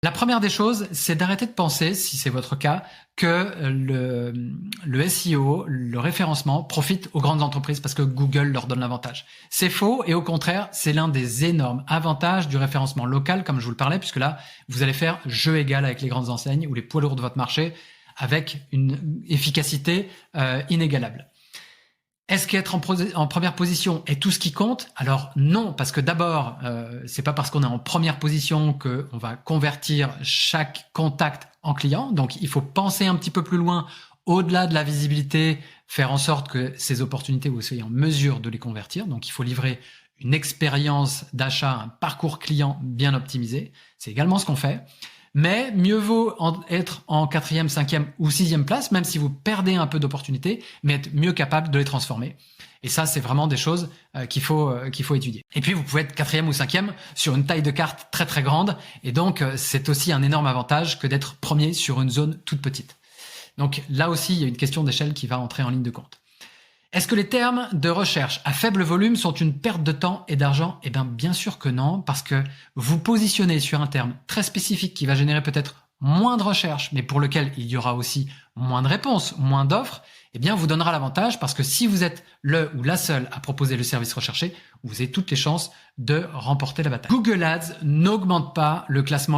La première des choses, c'est d'arrêter de penser, si c'est votre cas, que le SEO, le référencement, profite aux grandes entreprises parce que Google leur donne l'avantage. C'est faux et au contraire, c'est l'un des énormes avantages du référencement local, comme je vous le parlais, puisque là, vous allez faire jeu égal avec les grandes enseignes ou les poids lourds de votre marché avec une efficacité inégalable. Est-ce qu'être en première position est tout ce qui compte? Alors non, parce que d'abord, c'est pas parce qu'on est en première position qu'on va convertir chaque contact en client. Donc il faut penser un petit peu plus loin, au-delà de la visibilité, faire en sorte que ces opportunités, vous soyez en mesure de les convertir. Donc il faut livrer une expérience d'achat, un parcours client bien optimisé. C'est également ce qu'on fait. Mais mieux vaut être en 4e, 5e ou 6e place, même si vous perdez un peu d'opportunités, mais être mieux capable de les transformer. Et ça, c'est vraiment des choses qu'il faut étudier. Et puis, vous pouvez être 4e ou 5e sur une taille de carte très très grande. Et donc, c'est aussi un énorme avantage que d'être premier sur une zone toute petite. Donc là aussi, il y a une question d'échelle qui va entrer en ligne de compte. Est-ce que les termes de recherche à faible volume sont une perte de temps et d'argent? Eh bien sûr que non, parce que vous positionnez sur un terme très spécifique qui va générer peut-être moins de recherches, mais pour lequel il y aura aussi moins de réponses, moins d'offres, eh bien vous donnera l'avantage parce que si vous êtes le ou la seule à proposer le service recherché, vous avez toutes les chances de remporter la bataille. Google Ads n'augmente pas le classement